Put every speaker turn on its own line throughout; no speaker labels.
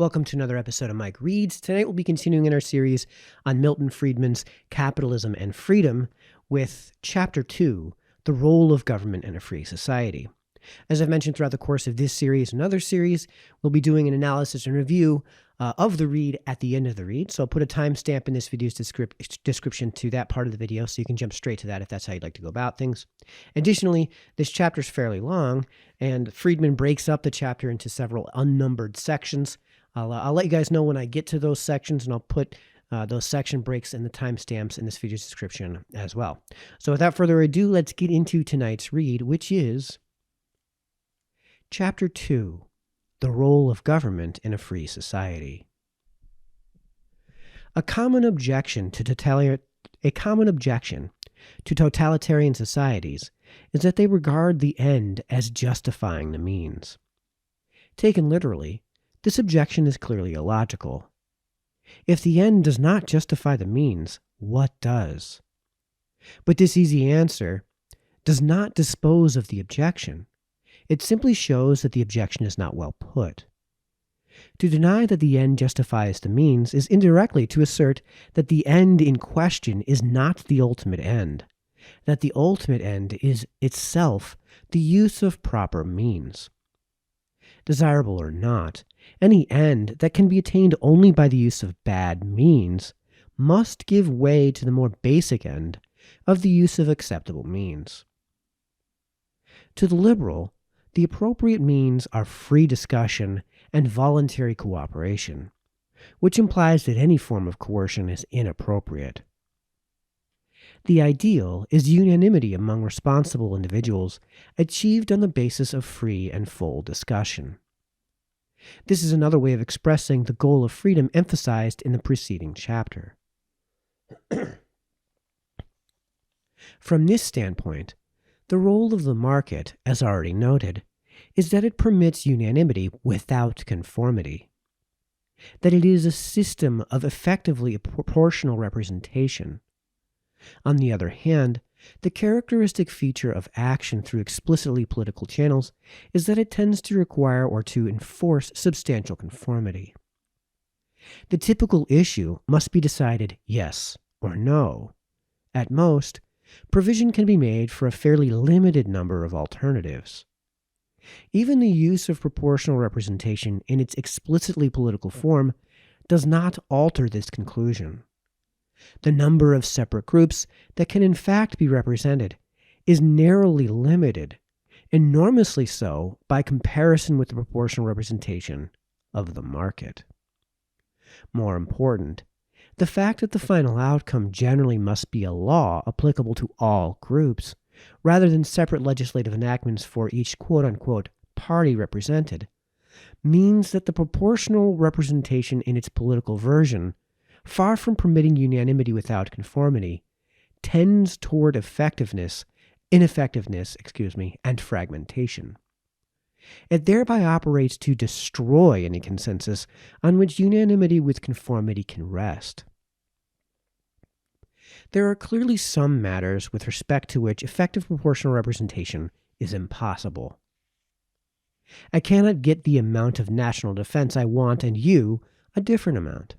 Welcome to another episode of Mike Reads. Tonight we'll be continuing in our series on Milton Friedman's Capitalism and Freedom with Chapter 2, The Role of Government in a Free Society. As I've mentioned throughout the course of this series and other series, we'll be doing an analysis and review of the read at the end of the read. So I'll put a timestamp in this video's description to that part of the video so you can jump straight to that if that's how you'd like to go about things. Additionally, this chapter is fairly long, and Friedman breaks up the chapter into several unnumbered sections. I'll let you guys know when I get to those sections, and I'll put those section breaks and the timestamps in this video's description as well. So without further ado, let's get into tonight's read, which is Chapter 2, The Role of Government in a Free Society. A common objection to totalitarian societies is that they regard the end as justifying the means. Taken literally, this objection is clearly illogical. If the end does not justify the means, what does? But this easy answer does not dispose of the objection. It simply shows that the objection is not well put. To deny that the end justifies the means is indirectly to assert that the end in question is not the ultimate end, that the ultimate end is itself the use of proper means. Desirable or not, any end that can be attained only by the use of bad means must give way to the more basic end of the use of acceptable means. To the liberal, the appropriate means are free discussion and voluntary cooperation, which implies that any form of coercion is inappropriate. The ideal is unanimity among responsible individuals achieved on the basis of free and full discussion. This is another way of expressing the goal of freedom emphasized in the preceding chapter. From this standpoint, the role of the market, as already noted, is that it permits unanimity without conformity, that it is a system of effectively proportional representation. On the other hand, the characteristic feature of action through explicitly political channels is that it tends to require or to enforce substantial conformity. The typical issue must be decided yes or no. At most, provision can be made for a fairly limited number of alternatives. Even the use of proportional representation in its explicitly political form does not alter this conclusion. The number of separate groups that can in fact be represented is narrowly limited, enormously so by comparison with the proportional representation of the market. More important, the fact that the final outcome generally must be a law applicable to all groups, rather than separate legislative enactments for each quote-unquote party represented, means that the proportional representation in its political version, far from permitting unanimity without conformity, tends toward ineffectiveness, and fragmentation. It thereby operates to destroy any consensus on which unanimity with conformity can rest. There are clearly some matters with respect to which effective proportional representation is impossible. I cannot get the amount of national defense I want and you a different amount.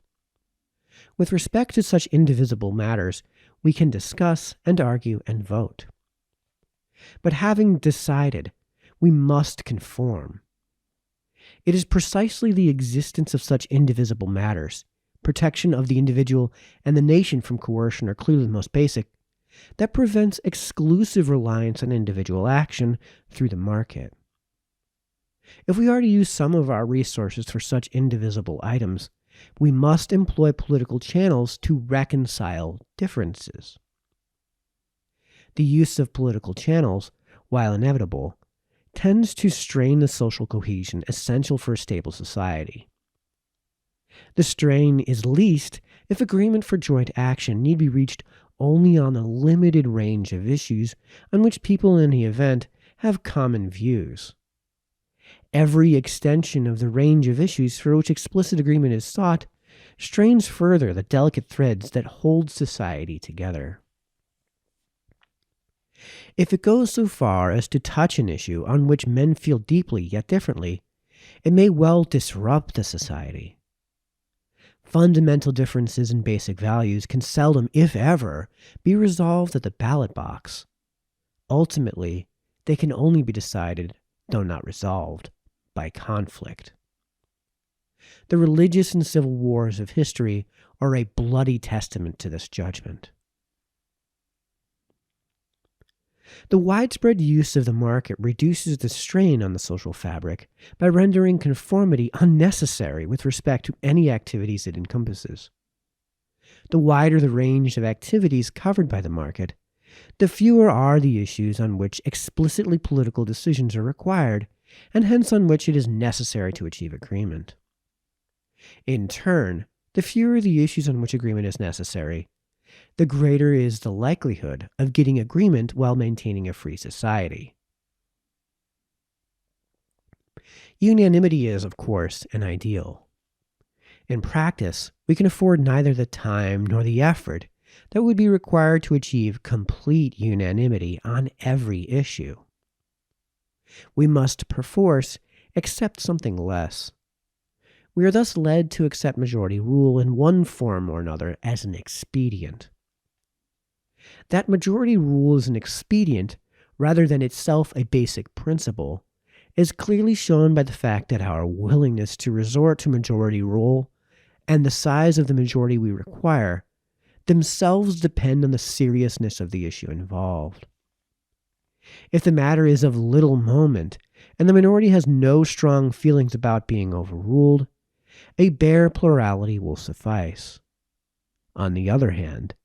With respect to such indivisible matters, we can discuss and argue and vote. But having decided, we must conform. It is precisely the existence of such indivisible matters, protection of the individual and the nation from coercion are clearly the most basic, that prevents exclusive reliance on individual action through the market. If we are to use some of our resources for such indivisible items, we must employ political channels to reconcile differences. The use of political channels, while inevitable, tends to strain the social cohesion essential for a stable society. The strain is least if agreement for joint action need be reached only on a limited range of issues on which people in the event have common views. Every extension of the range of issues for which explicit agreement is sought strains further the delicate threads that hold society together. If it goes so far as to touch an issue on which men feel deeply yet differently, It may well disrupt the society. Fundamental differences in basic values can seldom, if ever, be resolved at the ballot box. Ultimately, they can only be decided, though not resolved, by conflict. The religious and civil wars of history are a bloody testament to this judgment. The widespread use of the market reduces the strain on the social fabric by rendering conformity unnecessary with respect to any activities it encompasses. The wider the range of activities covered by the market, the fewer are the issues on which explicitly political decisions are required, and hence on which it is necessary to achieve agreement. In turn, the fewer the issues on which agreement is necessary, the greater is the likelihood of getting agreement while maintaining a free society. Unanimity is, of course, an ideal. In practice, we can afford neither the time nor the effort that would be required to achieve complete unanimity on every issue. We must, perforce, accept something less. We are thus led to accept majority rule in one form or another as an expedient. That majority rule is an expedient rather than itself a basic principle is clearly shown by the fact that our willingness to resort to majority rule and the size of the majority we require themselves depend on the seriousness of the issue involved. If the matter is of little moment and the minority has no strong feelings about being overruled, a bare plurality will suffice. On the other hand,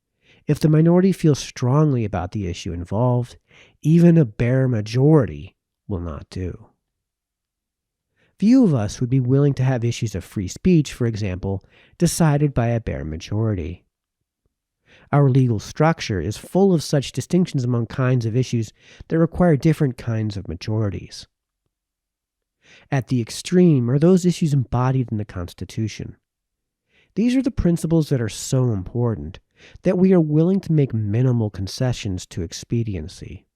if the minority feels strongly about the issue involved, even a bare majority will not do. Few of us would be willing to have issues of free speech, for example, decided by a bare majority. Our legal structure is full of such distinctions among kinds of issues that require different kinds of majorities. At the extreme are those issues embodied in the Constitution. These are the principles that are so important that we are willing to make minimal concessions to expediency.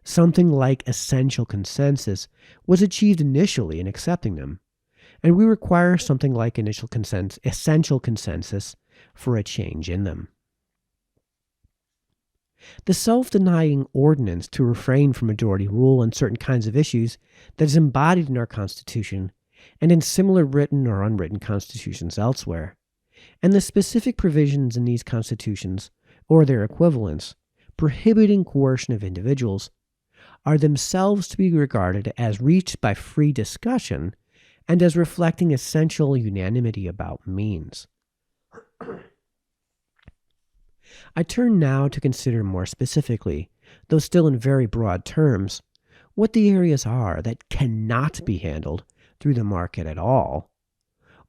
Something like essential consensus was achieved initially in accepting them, and we require something like essential consensus for a change in them. The self-denying ordinance to refrain from majority rule on certain kinds of issues that is embodied in our Constitution and in similar written or unwritten constitutions elsewhere, and the specific provisions in these constitutions, or their equivalents, prohibiting coercion of individuals, are themselves to be regarded as reached by free discussion and as reflecting essential unanimity about means. I turn now to consider more specifically, though still in very broad terms, what the areas are that cannot be handled through the market at all,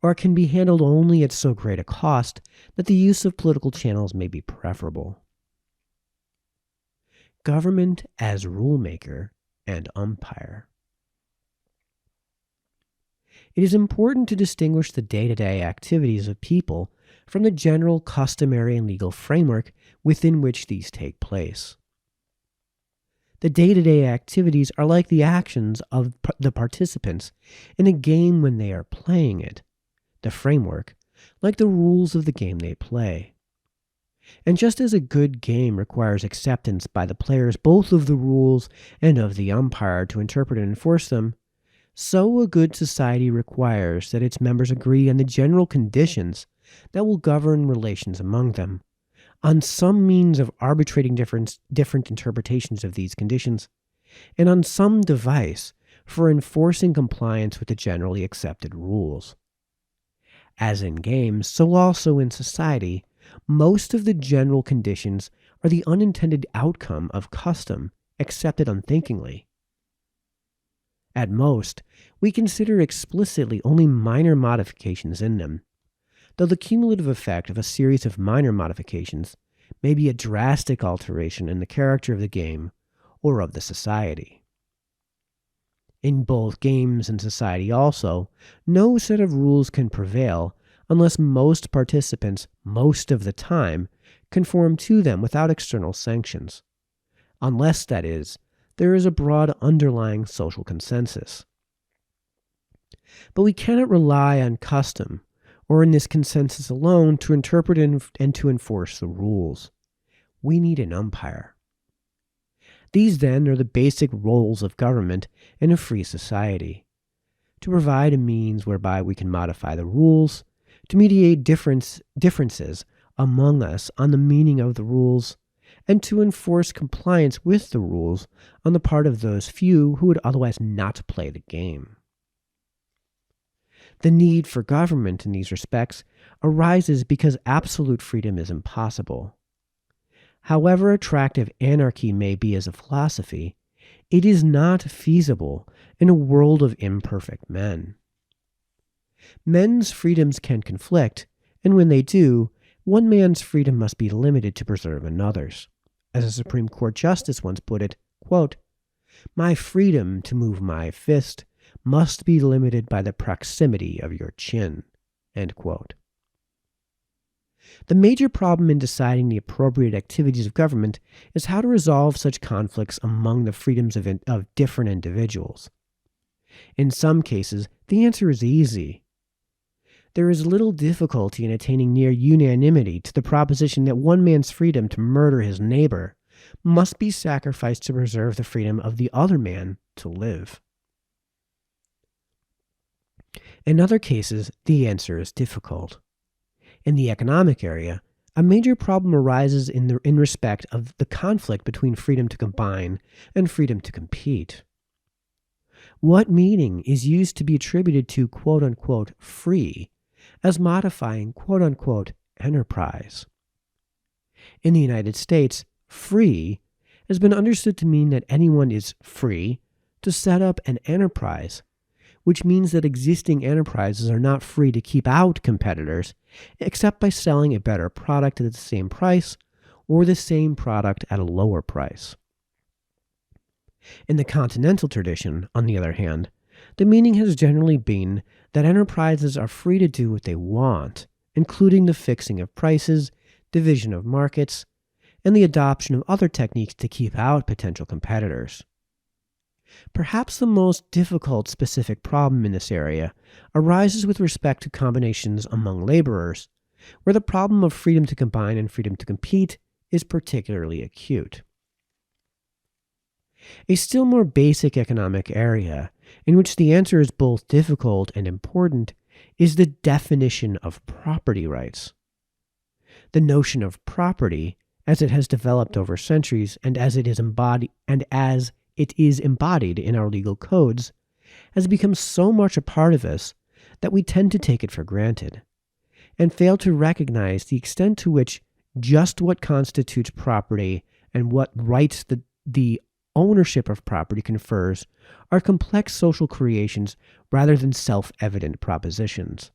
or can be handled only at so great a cost that the use of political channels may be preferable. Government as rulemaker and umpire. It is important to distinguish the day-to-day activities of people from the general customary and legal framework within which these take place. The day-to-day activities are like the actions of the participants in a game when they are playing it, the framework, like the rules of the game they play. And just as a good game requires acceptance by the players both of the rules and of the umpire to interpret and enforce them, so a good society requires that its members agree on the general conditions that will govern relations among them, on some means of arbitrating different interpretations of these conditions, and on some device for enforcing compliance with the generally accepted rules. As in games, so also in society, most of the general conditions are the unintended outcome of custom accepted unthinkingly. At most, we consider explicitly only minor modifications in them, though the cumulative effect of a series of minor modifications may be a drastic alteration in the character of the game or of the society. In both games and society also, no set of rules can prevail unless most participants, most of the time, conform to them without external sanctions, unless, that is, there is a broad underlying social consensus. But we cannot rely on custom, or in this consensus alone, to interpret and to enforce the rules. We need an umpire. These, then, are the basic roles of government in a free society: to provide a means whereby we can modify the rules, to mediate differences among us on the meaning of the rules, and to enforce compliance with the rules on the part of those few who would otherwise not play the game. The need for government in these respects arises because absolute freedom is impossible. However attractive anarchy may be as a philosophy, it is not feasible in a world of imperfect men. Men's freedoms can conflict, and when they do, one man's freedom must be limited to preserve another's. As a Supreme Court justice once put it, quote, "My freedom to move my fist must be limited by the proximity of your chin." End quote. The major problem in deciding the appropriate activities of government is how to resolve such conflicts among the freedoms of different individuals. In some cases, the answer is easy. There is little difficulty in attaining near unanimity to the proposition that one man's freedom to murder his neighbor must be sacrificed to preserve the freedom of the other man to live. In other cases, the answer is difficult. In the economic area, a major problem arises in respect of the conflict between freedom to combine and freedom to compete. What meaning is used to be attributed to quote-unquote free as modifying quote-unquote enterprise? In the United States, free has been understood to mean that anyone is free to set up an enterprise, which means that existing enterprises are not free to keep out competitors except by selling a better product at the same price or the same product at a lower price. In the continental tradition, on the other hand, the meaning has generally been that enterprises are free to do what they want, including the fixing of prices, division of markets, and the adoption of other techniques to keep out potential competitors. Perhaps the most difficult specific problem in this area arises with respect to combinations among laborers, where the problem of freedom to combine and freedom to compete is particularly acute. A still more basic economic area, in which the answer is both difficult and important, is the definition of property rights. The notion of property, as it has developed over centuries and as it is embodied in our legal codes, has become so much a part of us that we tend to take it for granted, and fail to recognize the extent to which just what constitutes property and what rights the ownership of property confers are complex social creations rather than self-evident propositions.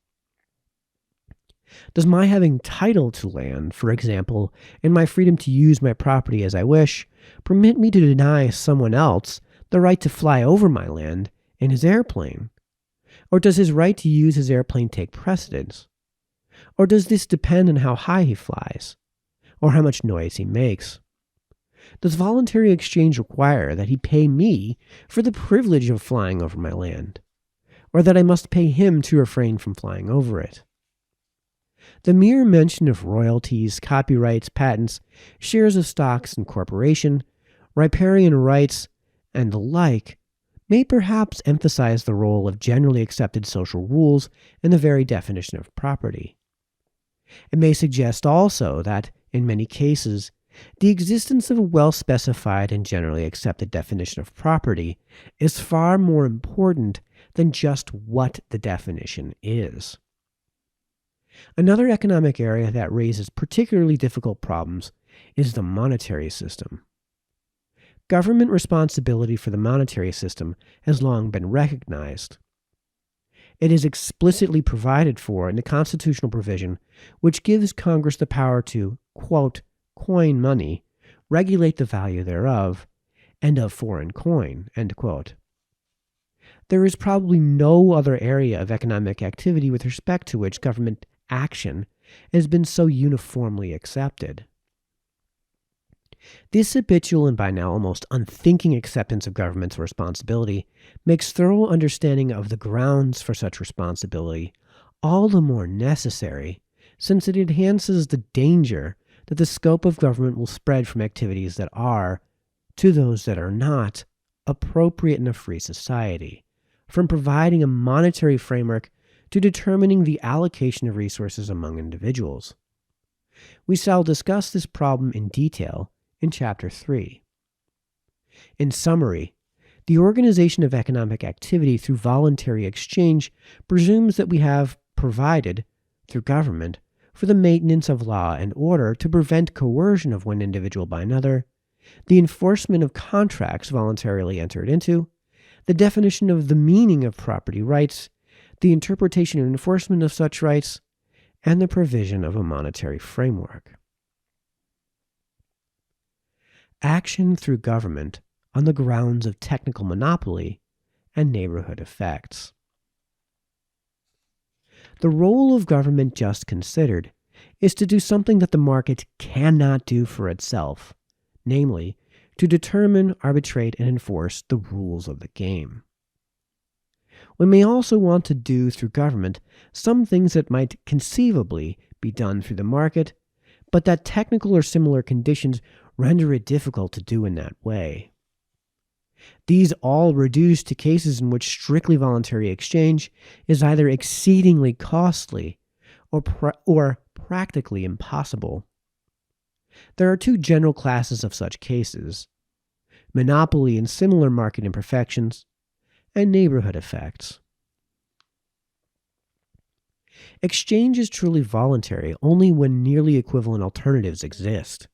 Does my having title to land, for example, and my freedom to use my property as I wish, permit me to deny someone else the right to fly over my land in his airplane? Or does his right to use his airplane take precedence? Or does this depend on how high he flies, or how much noise he makes? Does voluntary exchange require that he pay me for the privilege of flying over my land, or that I must pay him to refrain from flying over it? The mere mention of royalties, copyrights, patents, shares of stocks and corporation, riparian rights, and the like may perhaps emphasize the role of generally accepted social rules in the very definition of property. It may suggest also that, in many cases, the existence of a well-specified and generally accepted definition of property is far more important than just what the definition is. Another economic area that raises particularly difficult problems is the monetary system. Government responsibility for the monetary system has long been recognized. It is explicitly provided for in the constitutional provision which gives Congress the power to, quote, coin money, regulate the value thereof, and of foreign coin, end quote. There is probably no other area of economic activity with respect to which government action has been so uniformly accepted. This habitual and by now almost unthinking acceptance of government's responsibility makes thorough understanding of the grounds for such responsibility all the more necessary, since it enhances the danger that the scope of government will spread from activities that are, to those that are not, appropriate in a free society, from providing a monetary framework to determining the allocation of resources among individuals. We shall discuss this problem in detail in Chapter 3. In summary, the organization of economic activity through voluntary exchange presumes that we have provided, through government, for the maintenance of law and order to prevent coercion of one individual by another, the enforcement of contracts voluntarily entered into, the definition of the meaning of property rights, the interpretation and enforcement of such rights, and the provision of a monetary framework. Action through government on the grounds of technical monopoly and neighborhood effects. The role of government just considered is to do something that the market cannot do for itself, namely, to determine, arbitrate, and enforce the rules of the game. We may also want to do through government some things that might conceivably be done through the market, but that technical or similar conditions render it difficult to do in that way. These all reduce to cases in which strictly voluntary exchange is either exceedingly costly or practically impossible. There are two general classes of such cases: monopoly and similar market imperfections, and neighborhood effects. Exchange is truly voluntary only when nearly equivalent alternatives exist.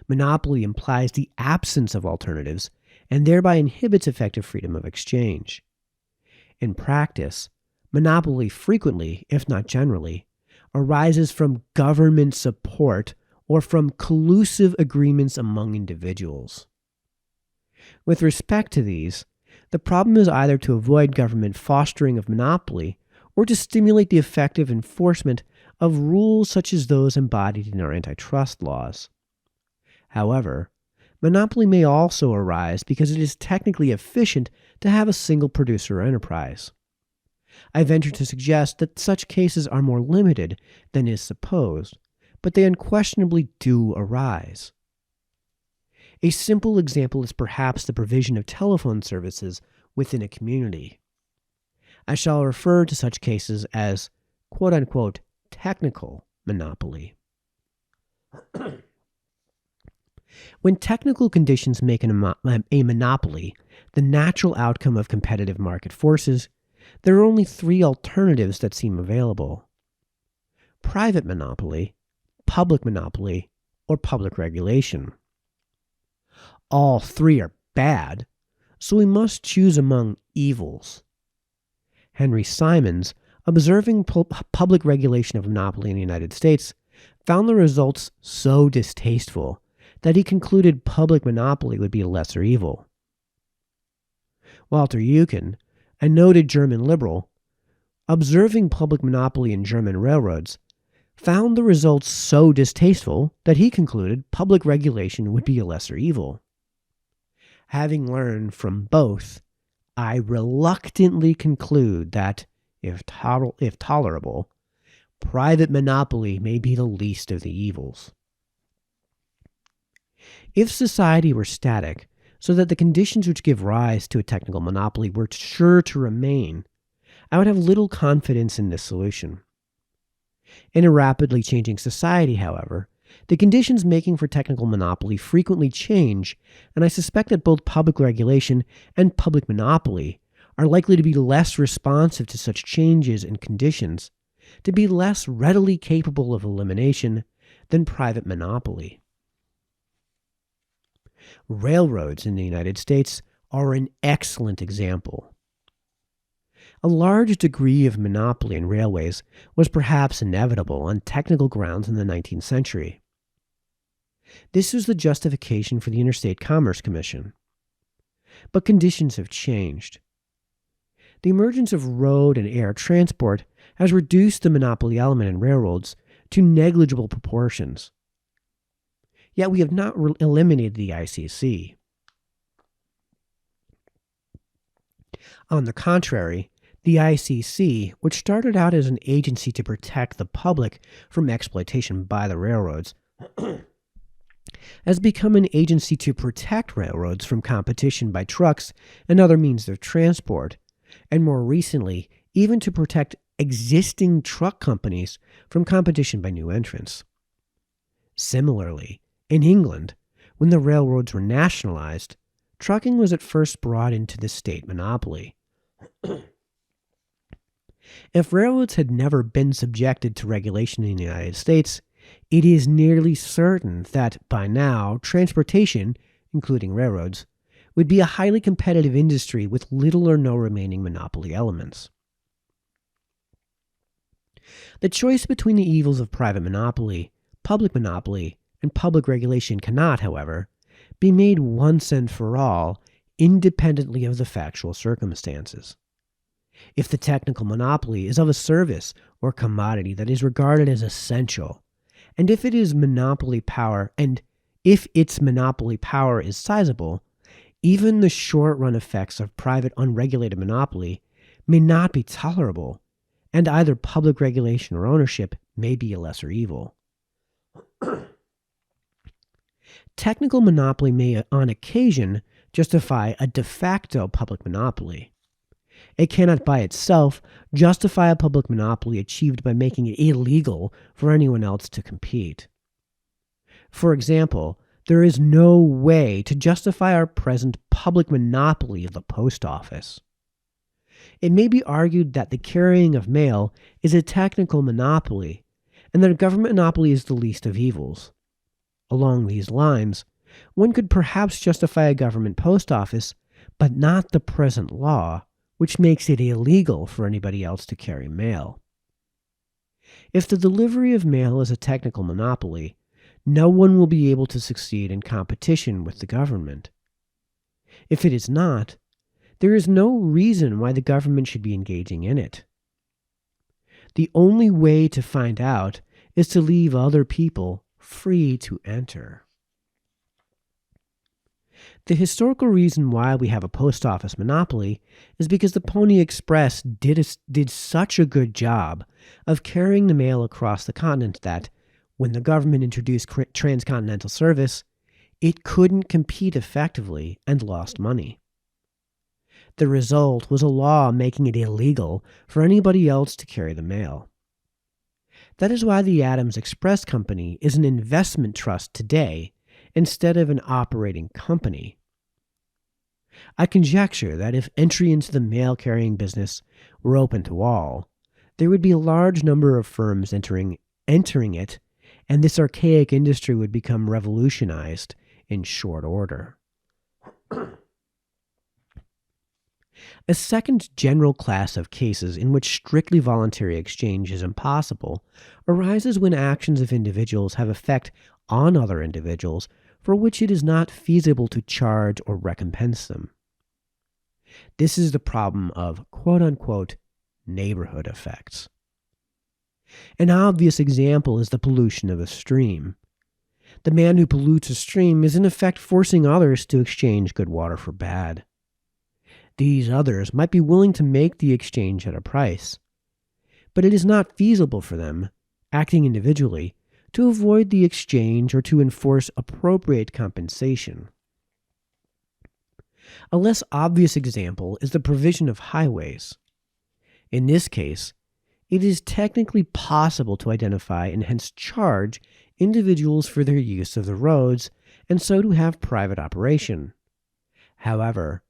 Monopoly implies the absence of alternatives and thereby inhibits effective freedom of exchange. In practice, monopoly frequently, if not generally, arises from government support or from collusive agreements among individuals. With respect to these, the problem is either to avoid government fostering of monopoly or to stimulate the effective enforcement of rules such as those embodied in our antitrust laws. However, monopoly may also arise because it is technically efficient to have a single producer or enterprise. I venture to suggest that such cases are more limited than is supposed, but they unquestionably do arise. A simple example is perhaps the provision of telephone services within a community. I shall refer to such cases as quote-unquote technical monopoly. When technical conditions make a monopoly the natural outcome of competitive market forces, there are only three alternatives that seem available: private monopoly, public monopoly, or public regulation. All three are bad, so we must choose among evils. Henry Simons, observing public regulation of monopoly in the United States, found the results so distasteful that he concluded public monopoly would be a lesser evil. Walter Eucken, a noted German liberal, observing public monopoly in German railroads, found the results so distasteful that he concluded public regulation would be a lesser evil. Having learned from both, I reluctantly conclude that, if tolerable, private monopoly may be the least of the evils. If society were static, so that the conditions which give rise to a technical monopoly were sure to remain, I would have little confidence in this solution. In a rapidly changing society, however, the conditions making for technical monopoly frequently change, and I suspect that both public regulation and public monopoly are likely to be less responsive to such changes in conditions, to be less readily capable of elimination than private monopoly. Railroads in the United States are an excellent example. A large degree of monopoly in railways was perhaps inevitable on technical grounds in the 19th century. This was the justification for the Interstate Commerce Commission. But conditions have changed. The emergence of road and air transport has reduced the monopoly element in railroads to negligible proportions. Yet we have not eliminated the ICC. On the contrary, the ICC, which started out as an agency to protect the public from exploitation by the railroads, has become an agency to protect railroads from competition by trucks and other means of transport, and more recently, even to protect existing truck companies from competition by new entrants. Similarly, in England, when the railroads were nationalized, trucking was at first brought into the state monopoly. If railroads had never been subjected to regulation in the United States, it is nearly certain that by now transportation, including railroads, would be a highly competitive industry with little or no remaining monopoly elements. The choice between the evils of private monopoly, and public regulation cannot, however, be made once and for all, independently of the factual circumstances. If the technical monopoly is of a service or commodity that is regarded as essential, and if its monopoly power is sizable, even the short-run effects of private unregulated monopoly may not be tolerable, and either public regulation or ownership may be a lesser evil. Technical monopoly may, on occasion, justify a de facto public monopoly. It cannot by itself justify a public monopoly achieved by making it illegal for anyone else to compete. For example, there is no way to justify our present public monopoly of the post office. It may be argued that the carrying of mail is a technical monopoly, and that a government monopoly is the least of evils. Along these lines, one could perhaps justify a government post office, but not the present law, which makes it illegal for anybody else to carry mail. If the delivery of mail is a technical monopoly, no one will be able to succeed in competition with the government. If it is not, there is no reason why the government should be engaging in it. The only way to find out is to leave other people free to enter. The historical reason why we have a post office monopoly is because the Pony Express did such a good job of carrying the mail across the continent that, when the government introduced transcontinental service, it couldn't compete effectively and lost money. The result was a law making it illegal for anybody else to carry the mail. That is why the Adams Express Company is an investment trust today instead of an operating company. I conjecture that if entry into the mail-carrying business were open to all, there would be a large number of firms entering it, and this archaic industry would become revolutionized in short order. A second general class of cases in which strictly voluntary exchange is impossible arises when actions of individuals have effect on other individuals for which it is not feasible to charge or recompense them. This is the problem of quote-unquote neighborhood effects. An obvious example is the pollution of a stream. The man who pollutes a stream is in effect forcing others to exchange good water for bad. These others might be willing to make the exchange at a price, but it is not feasible for them, acting individually, to avoid the exchange or to enforce appropriate compensation. A less obvious example is the provision of highways. In this case, it is technically possible to identify and hence charge individuals for their use of the roads and so to have private operation. However,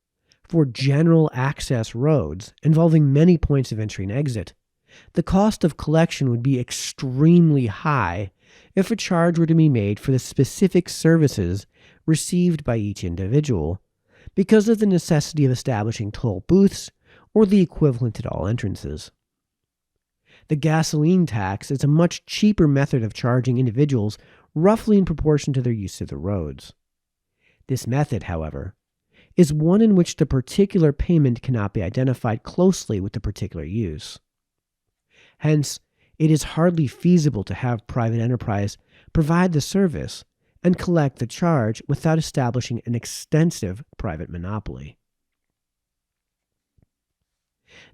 for general access roads involving many points of entry and exit, the cost of collection would be extremely high if a charge were to be made for the specific services received by each individual, because of the necessity of establishing toll booths or the equivalent at all entrances. The gasoline tax is a much cheaper method of charging individuals roughly in proportion to their use of the roads. This method, however, is one in which the particular payment cannot be identified closely with the particular use. Hence, it is hardly feasible to have private enterprise provide the service, and collect the charge without establishing an extensive private monopoly.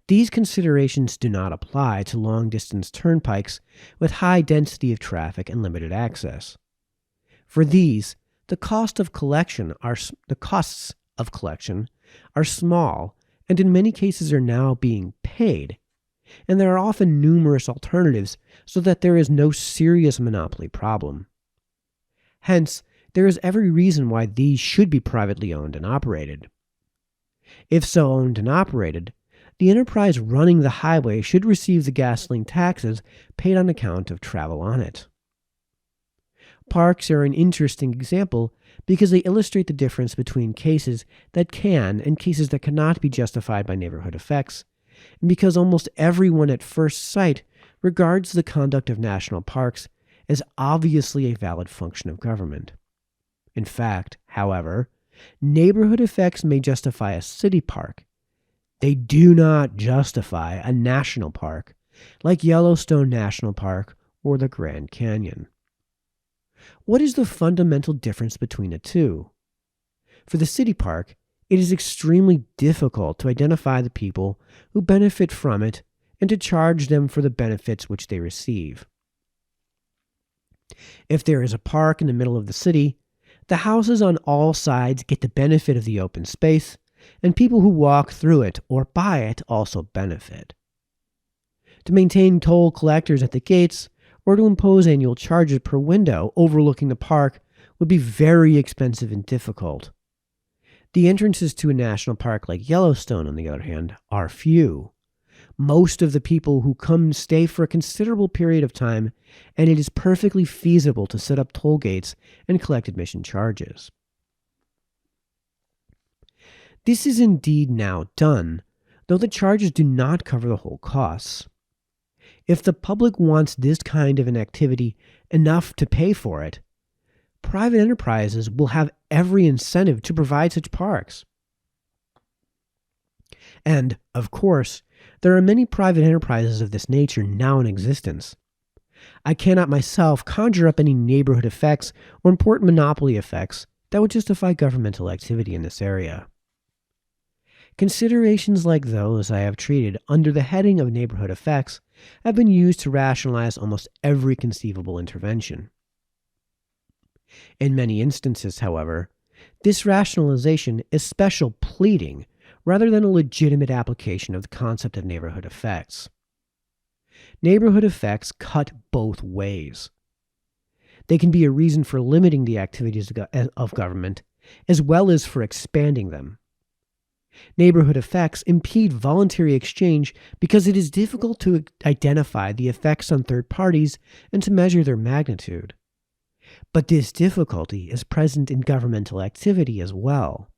These considerations do not apply to long-distance turnpikes with high density of traffic and limited access. For these, the costs of collection are small and in many cases are now being paid, and there are often numerous alternatives so that there is no serious monopoly problem. Hence, there is every reason why these should be privately owned and operated. If so owned and operated, the enterprise running the highway should receive the gasoline taxes paid on account of travel on it. Parks are an interesting example because they illustrate the difference between cases that can and cases that cannot be justified by neighborhood effects, and because almost everyone at first sight regards the conduct of national parks as obviously a valid function of government. In fact, however, neighborhood effects may justify a city park. They do not justify a national park, like Yellowstone National Park or the Grand Canyon. What is the fundamental difference between the two? For the city park, it is extremely difficult to identify the people who benefit from it and to charge them for the benefits which they receive. If there is a park in the middle of the city, the houses on all sides get the benefit of the open space, and people who walk through it or buy it also benefit. To maintain toll collectors at the gates or to impose annual charges per window overlooking the park would be very expensive and difficult. The entrances to a national park like Yellowstone, on the other hand, are few. Most of the people who come stay for a considerable period of time, and it is perfectly feasible to set up toll gates and collect admission charges. This is indeed now done, though the charges do not cover the whole costs. If the public wants this kind of an activity enough to pay for it, private enterprises will have every incentive to provide such parks. And, of course, there are many private enterprises of this nature now in existence. I cannot myself conjure up any neighborhood effects or important monopoly effects that would justify governmental activity in this area. Considerations like those I have treated under the heading of neighborhood effects have been used to rationalize almost every conceivable intervention. In many instances, however, this rationalization is special pleading rather than a legitimate application of the concept of neighborhood effects. Neighborhood effects cut both ways. They can be a reason for limiting the activities of government as well as for expanding them. Neighborhood effects impede voluntary exchange because it is difficult to identify the effects on third parties and to measure their magnitude. But this difficulty is present in governmental activity as well.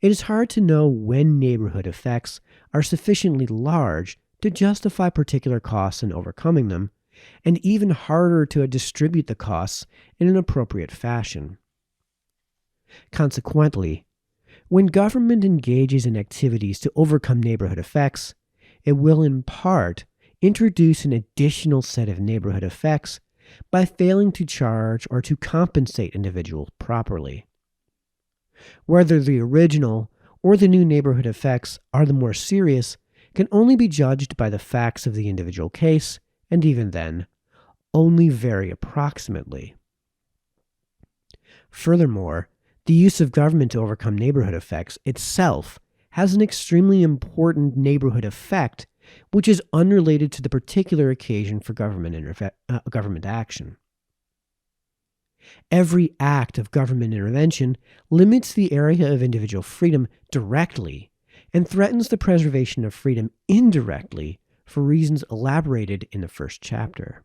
It is hard to know when neighborhood effects are sufficiently large to justify particular costs in overcoming them, and even harder to distribute the costs in an appropriate fashion. Consequently, when government engages in activities to overcome neighborhood effects, it will in part introduce an additional set of neighborhood effects by failing to charge or to compensate individuals properly. Whether the original or the new neighborhood effects are the more serious can only be judged by the facts of the individual case, and even then, only very approximately. Furthermore, the use of government to overcome neighborhood effects itself has an extremely important neighborhood effect which is unrelated to the particular occasion for government action. Every act of government intervention limits the area of individual freedom directly and threatens the preservation of freedom indirectly for reasons elaborated in the first chapter.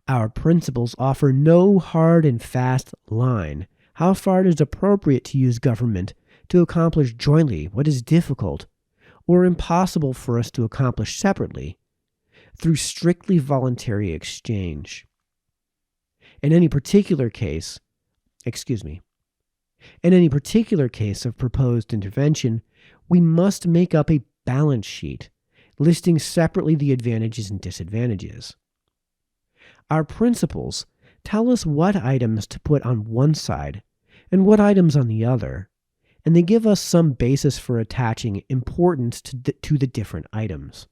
Our principles offer no hard and fast line how far it is appropriate to use government to accomplish jointly what is difficult or impossible for us to accomplish separately through strictly voluntary exchange. In any particular case of proposed intervention, we must make up a balance sheet, listing separately the advantages and disadvantages. Our principles tell us what items to put on one side and what items on the other, and they give us some basis for attaching importance to the different items.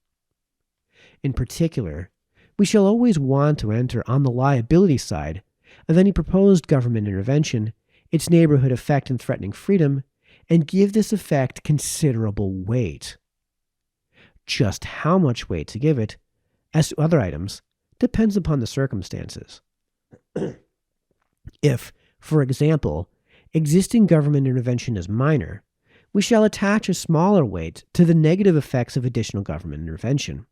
In particular, we shall always want to enter on the liability side of any proposed government intervention, its neighborhood effect in threatening freedom, and give this effect considerable weight. Just how much weight to give it, as to other items, depends upon the circumstances. If, for example, existing government intervention is minor, we shall attach a smaller weight to the negative effects of additional government intervention.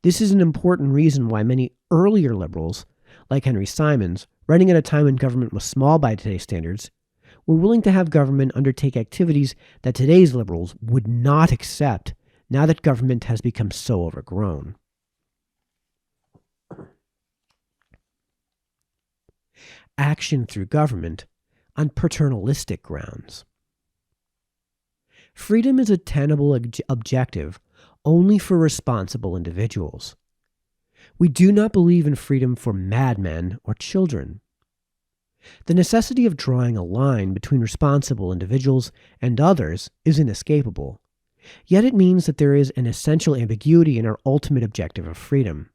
This is an important reason why many earlier liberals, like Henry Simons, writing at a time when government was small by today's standards, were willing to have government undertake activities that today's liberals would not accept now that government has become so overgrown. Action through government on paternalistic grounds. Freedom is a tenable objective only for responsible individuals. We do not believe in freedom for madmen or children. The necessity of drawing a line between responsible individuals and others is inescapable, yet it means that there is an essential ambiguity in our ultimate objective of freedom.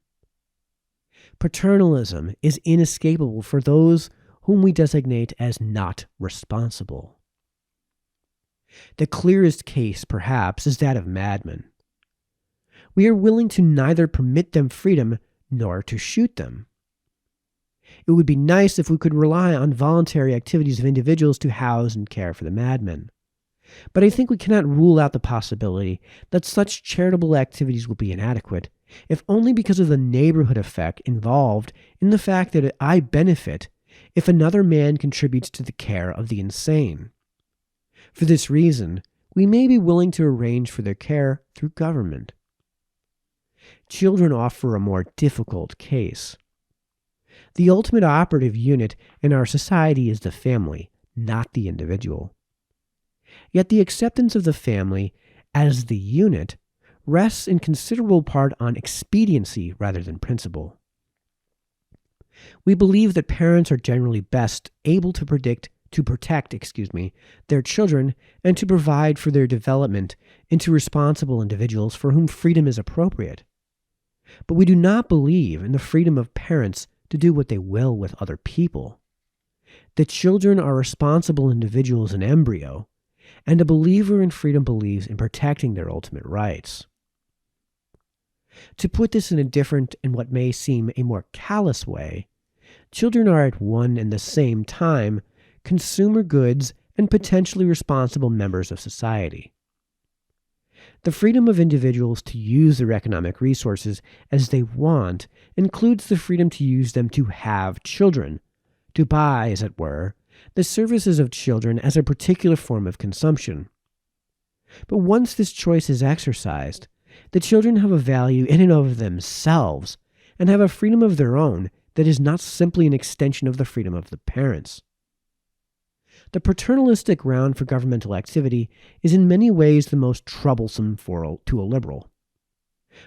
Paternalism is inescapable for those whom we designate as not responsible. The clearest case, perhaps, is that of madmen. We are willing to neither permit them freedom nor to shoot them. It would be nice if we could rely on voluntary activities of individuals to house and care for the madmen. But I think we cannot rule out the possibility that such charitable activities will be inadequate, if only because of the neighborhood effect involved in the fact that I benefit if another man contributes to the care of the insane. For this reason, we may be willing to arrange for their care through government. Children offer a more difficult case. The ultimate operative unit in our society is the family, not the individual. Yet the acceptance of the family as the unit rests in considerable part on expediency rather than principle. We believe that parents are generally best able to protect their children and to provide for their development into responsible individuals for whom freedom is appropriate. But we do not believe in the freedom of parents to do what they will with other people. The children are responsible individuals in embryo, and a believer in freedom believes in protecting their ultimate rights. To put this in a different and what may seem a more callous way, children are at one and the same time consumer goods and potentially responsible members of society. The freedom of individuals to use their economic resources as they want includes the freedom to use them to have children, to buy, as it were, the services of children as a particular form of consumption. But once this choice is exercised, the children have a value in and of themselves and have a freedom of their own that is not simply an extension of the freedom of the parents. The paternalistic ground for governmental activity is in many ways the most troublesome to a liberal,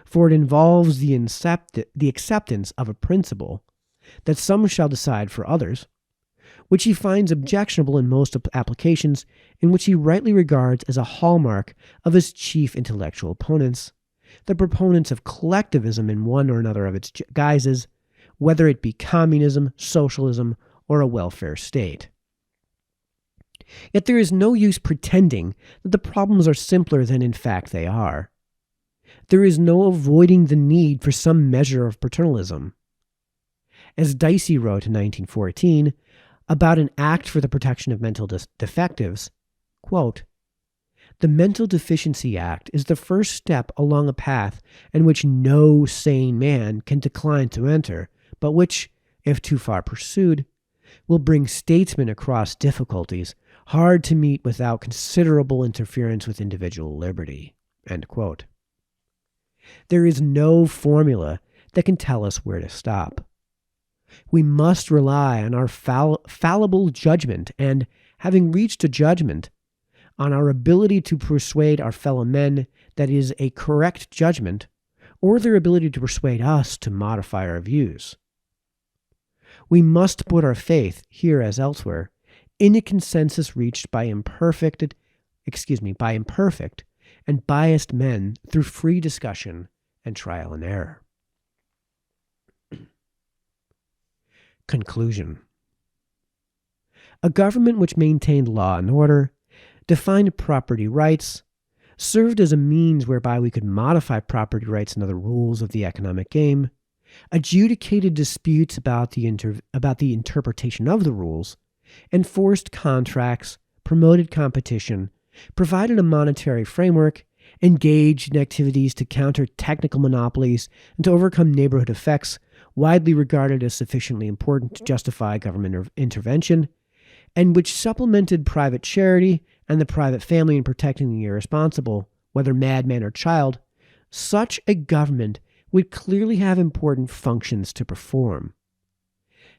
for it involves the acceptance of a principle that some shall decide for others, which he finds objectionable in most applications, in which he rightly regards as a hallmark of his chief intellectual opponents, the proponents of collectivism in one or another of its guises, whether it be communism, socialism, or a welfare state. Yet there is no use pretending that the problems are simpler than in fact they are. There is no avoiding the need for some measure of paternalism. As Dicey wrote in 1914 about an act for the protection of mental defectives, quote, "The Mental Deficiency Act is the first step along a path in which no sane man can decline to enter, but which, if too far pursued, will bring statesmen across difficulties hard to meet without considerable interference with individual liberty." End quote. There is no formula that can tell us where to stop. We must rely on our fallible judgment and, having reached a judgment, on our ability to persuade our fellow men that is a correct judgment, or their ability to persuade us to modify our views. We must put our faith, here as elsewhere, in a consensus reached by imperfect and biased men through free discussion and trial and error. Conclusion. A government which maintained law and order, defined property rights, served as a means whereby we could modify property rights and other rules of the economic game, adjudicated disputes about the interpretation of the rules, enforced contracts, promoted competition, provided a monetary framework, engaged in activities to counter technical monopolies and to overcome neighborhood effects widely regarded as sufficiently important to justify government intervention, and which supplemented private charity and the private family in protecting the irresponsible, whether madman or child, such a government would clearly have important functions to perform.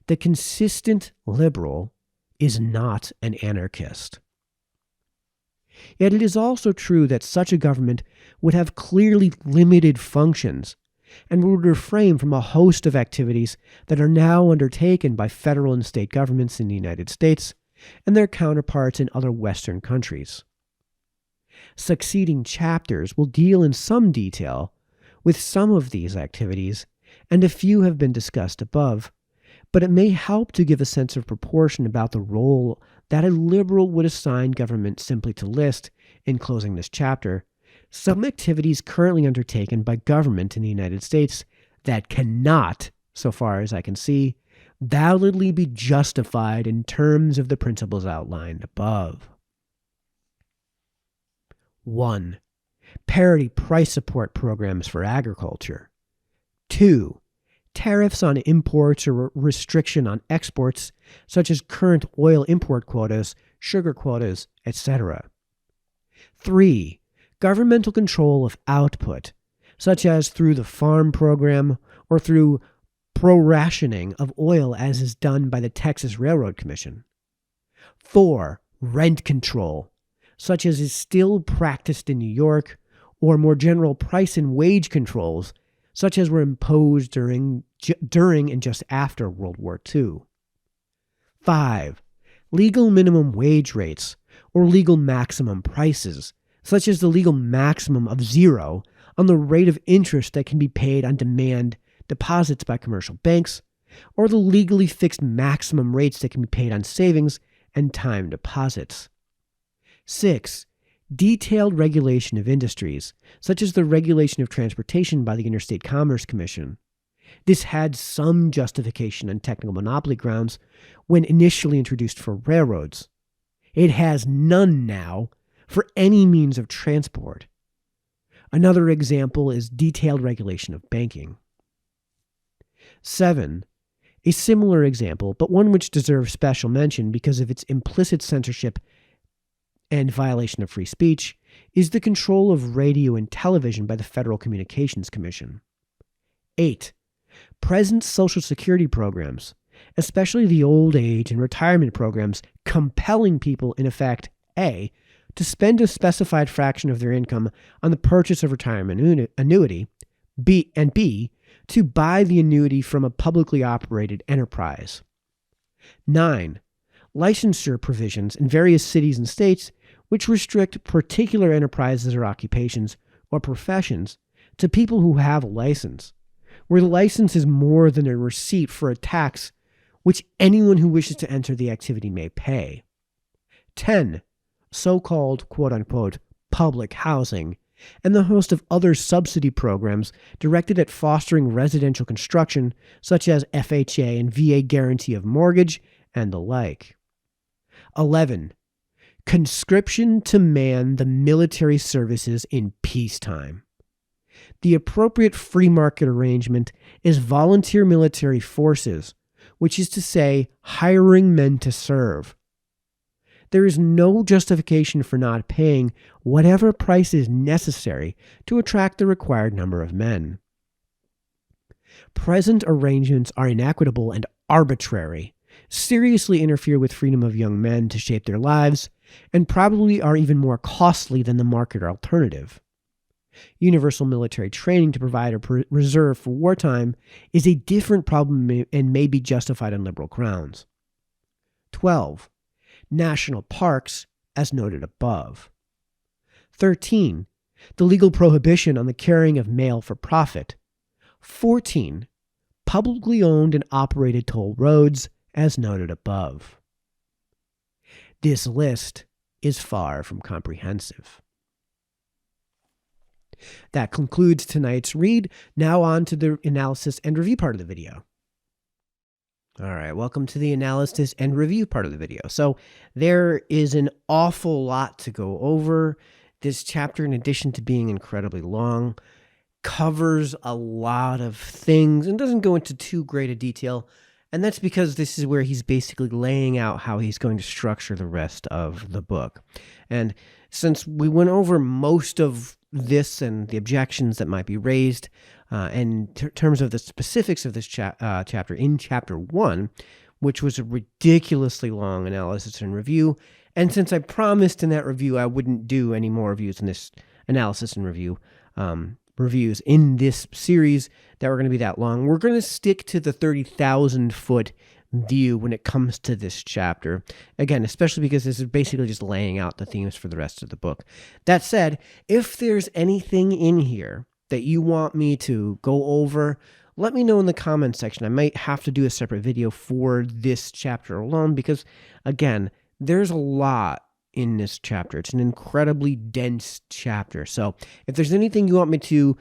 The consistent liberal is not an anarchist. Yet it is also true that such a government would have clearly limited functions and would refrain from a host of activities that are now undertaken by federal and state governments in the United States and their counterparts in other Western countries. Succeeding chapters will deal in some detail with some of these activities, and a few have been discussed above, but it may help to give a sense of proportion about the role that a liberal would assign government simply to list, in closing this chapter, some activities currently undertaken by government in the United States that cannot, so far as I can see, validly be justified in terms of the principles outlined above. 1. Parity price support programs for agriculture. 2. Tariffs on imports or restriction on exports, such as current oil import quotas, sugar quotas, etc. 3. Governmental control of output, such as through the farm program or through pro-rationing of oil as is done by the Texas Railroad Commission. 4. Rent control, such as is still practiced in New York, or more general price and wage controls, such as were imposed during and just after World War II. 5. Legal minimum wage rates, or legal maximum prices, such as the legal maximum of 0 on the rate of interest that can be paid on demand deposits by commercial banks, or the legally fixed maximum rates that can be paid on savings and time deposits. 6. Detailed regulation of industries, such as the regulation of transportation by the Interstate Commerce Commission. This had some justification on technical monopoly grounds when initially introduced for railroads. It has none now for any means of transport. Another example is detailed regulation of banking. 7. A similar example, but one which deserves special mention because of its implicit censorship and violation of free speech, is the control of radio and television by the Federal Communications Commission. 8. Present Social Security programs, especially the old age and retirement programs, compelling people, in effect, A, to spend a specified fraction of their income on the purchase of retirement annuity, B, to buy the annuity from a publicly operated enterprise. 9. Licensure provisions in various cities and states which restrict particular enterprises or occupations or professions to people who have a license, where the license is more than a receipt for a tax which anyone who wishes to enter the activity may pay. 10. So-called, quote-unquote, public housing, and the host of other subsidy programs directed at fostering residential construction, such as FHA and VA guarantee of mortgage, and the like. 11. Conscription to man the military services in peacetime. The appropriate free market arrangement is volunteer military forces, which is to say, hiring men to serve. There is no justification for not paying whatever price is necessary to attract the required number of men. Present arrangements are inequitable and arbitrary, seriously interfere with freedom of young men to shape their lives, and probably are even more costly than the market alternative. Universal military training to provide a reserve for wartime is a different problem and may be justified on liberal grounds. 12. National parks, as noted above. 13. The legal prohibition on the carrying of mail for profit. 14. Publicly owned and operated toll roads, as noted above. This list is far from comprehensive. That concludes tonight's read. Now on to the analysis and review part of the video. All right, welcome to the analysis and review part of the video. So there is an awful lot to go over. This chapter, in addition to being incredibly long, covers a lot of things and doesn't go into too great a detail. And that's because this is where he's basically laying out how he's going to structure the rest of the book. And since we went over most of this and the objections that might be raised, in terms of the specifics of this chapter in Chapter 1, which was a ridiculously long analysis and review, and since I promised in that review I wouldn't do any more reviews in this analysis and review, reviews in this series that were going to be that long, we're going to stick to the 30,000-foot view when it comes to this chapter. Again, especially because this is basically just laying out the themes for the rest of the book. That said, if there's anything in here that you want me to go over, let me know in the comments section. I might have to do a separate video for this chapter alone because, again, there's a lot in this chapter. It's an incredibly dense chapter. So if there's anything you want me to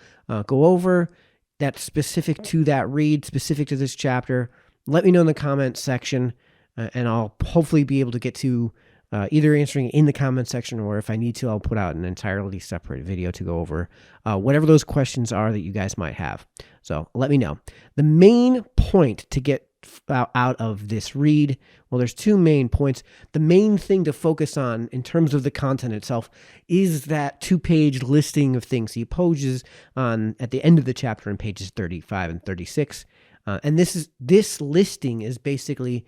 go over that's specific to that read, specific to this chapter, let me know in the comments section, and I'll hopefully be able to get to either answering it in the comments section, or if I need to, I'll put out an entirely separate video to go over whatever those questions are that you guys might have. So let me know. The main point to get out of this read, well, there's two main points. The main thing to focus on in terms of the content itself is that 2-page listing of things he poses on at the end of the chapter in pages 35 and 36. And this listing is basically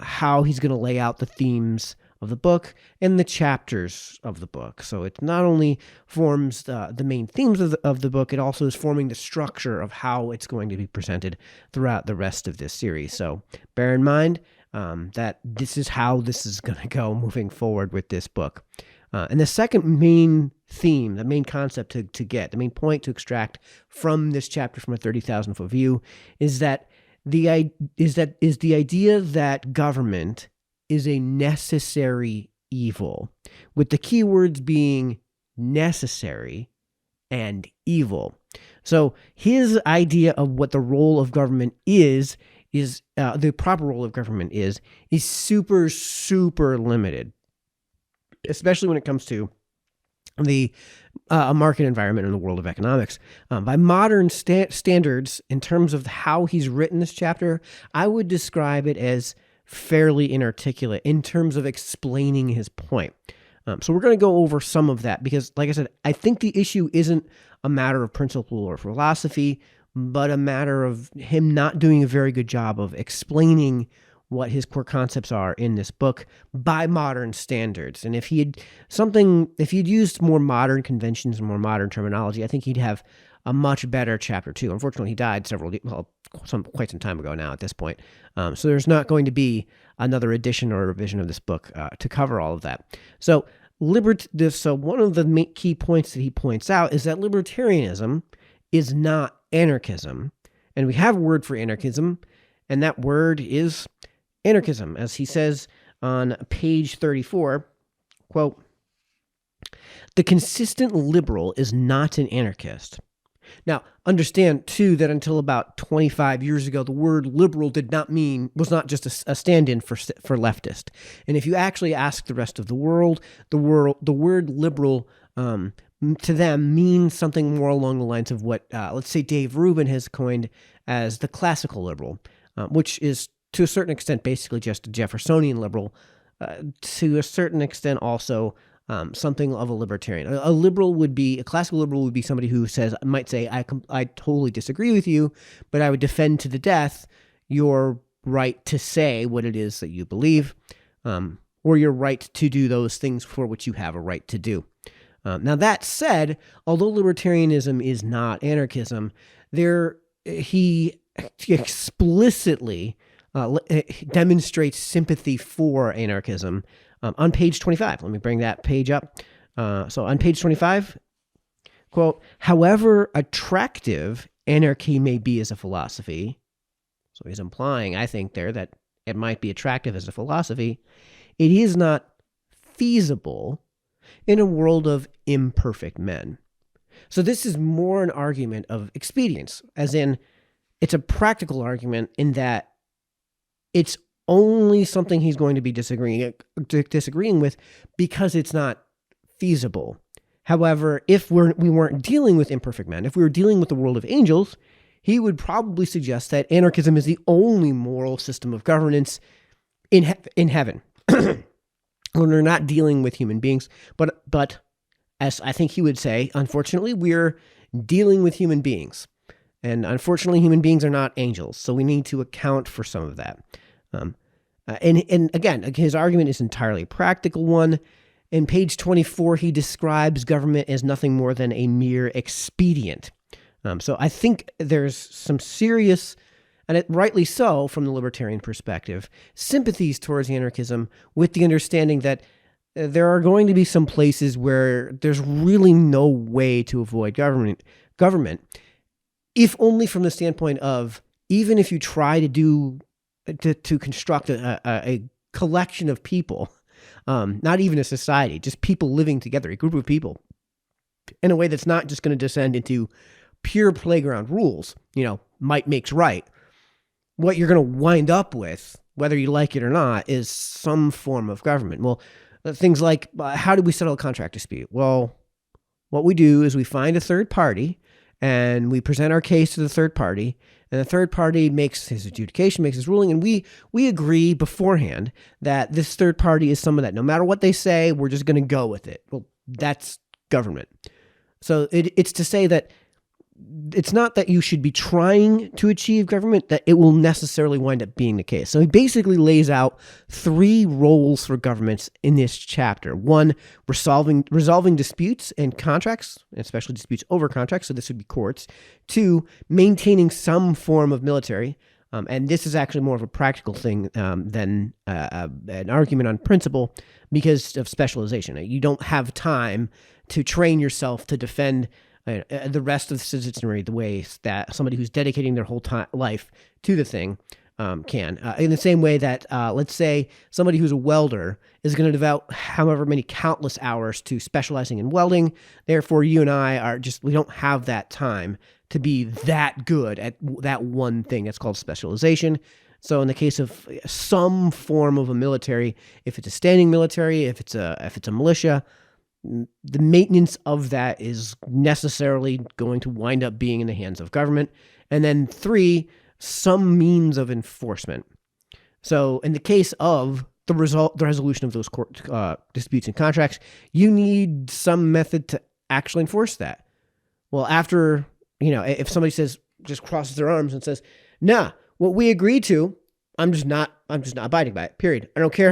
how he's going to lay out the themes of the book and the chapters of the book. So it not only forms the main themes of the book, it also is forming the structure of how it's going to be presented throughout the rest of this series. So bear in mind that this is how this is going to go moving forward with this book. And the second main theme, the main concept to get, the main point to extract from this chapter from a 30,000-foot view is the idea that government is a necessary evil, with the key words being necessary and evil. So his idea of what the role of government is the proper role of government is super, super limited, especially when it comes to the market environment in the world of economics. By modern standards, in terms of how he's written this chapter, I would describe it as fairly inarticulate in terms of explaining his point. So we're going to go over some of that because, like I said, I think the issue isn't a matter of principle or philosophy, but a matter of him not doing a very good job of explaining what his core concepts are in this book by modern standards. And if he'd used more modern conventions and more modern terminology, I think he'd have a much better chapter 2. Unfortunately, he died quite some time ago now at this point. So there's not going to be another edition or revision of this book to cover all of that. So one of the key points that he points out is that libertarianism is not anarchism. And we have a word for anarchism, and that word is anarchism. As he says on page 34, quote, "The consistent liberal is not an anarchist." Now, understand, too, that until about 25 years ago, the word liberal was not just a stand-in for leftist. And if you actually ask the rest of the world, the word liberal to them means something more along the lines of what, let's say, Dave Rubin has coined as the classical liberal, which is, to a certain extent, basically just a Jeffersonian liberal, to a certain extent also something of a libertarian. A classical liberal would be somebody who might say, I totally disagree with you, but I would defend to the death your right to say what it is that you believe, or your right to do those things for which you have a right to do. Now, that said, although libertarianism is not anarchism, he explicitly demonstrates sympathy for anarchism on page 25. Let me bring that page up. So on page 25, quote, however attractive anarchy may be as a philosophy, so he's implying, I think, there that it might be attractive as a philosophy, it is not feasible in a world of imperfect men. So this is more an argument of expedience, as in it's a practical argument in that it's only something he's going to be disagreeing with because it's not feasible. However, if we weren't dealing with imperfect men, if we were dealing with the world of angels, he would probably suggest that anarchism is the only moral system of governance in heaven. When we're not dealing with human beings, but as I think he would say, unfortunately, we're dealing with human beings. And unfortunately, human beings are not angels, so we need to account for some of that. And again, his argument is entirely a practical one. In page 24, he describes government as nothing more than a mere expedient. So I think there's some serious, and rightly so from the libertarian perspective, sympathies towards anarchism with the understanding that there are going to be some places where there's really no way to avoid government, if only from the standpoint of, even if you try to construct a collection of people, not even a society, just people living together, a group of people, in a way that's not just going to descend into pure playground rules, might makes right. What you're going to wind up with, whether you like it or not, is some form of government. Well, things like, how do we settle a contract dispute? Well, what we do is we find a third party and we present our case to the third party, and the third party makes his adjudication, makes his ruling, and we agree beforehand that this third party is someone that no matter what they say, we're just going to go with it. Well, that's government. So it's to say that it's not that you should be trying to achieve government, that it will necessarily wind up being the case. So he basically lays out 3 roles for governments in this chapter. 1, resolving disputes and contracts, especially disputes over contracts, so this would be courts. 2, maintaining some form of military, and this is actually more of a practical thing than an argument on principle because of specialization. You don't have time to train yourself to defend the rest of the citizenry the way that somebody who's dedicating their whole life to the thing can. In the same way that, let's say, somebody who's a welder is going to devote however many countless hours to specializing in welding. Therefore, you and I we don't have that time to be that good at that one thing. That's called specialization. So in the case of some form of a military, if it's a standing military, if it's a militia, the maintenance of that is necessarily going to wind up being in the hands of government. And then 3, some means of enforcement. So in the case of the resolution of those court disputes and contracts, you need some method to actually enforce that. Well, after, if somebody just crosses their arms and says, nah, what we agreed to, I'm just not abiding by it, period. I don't care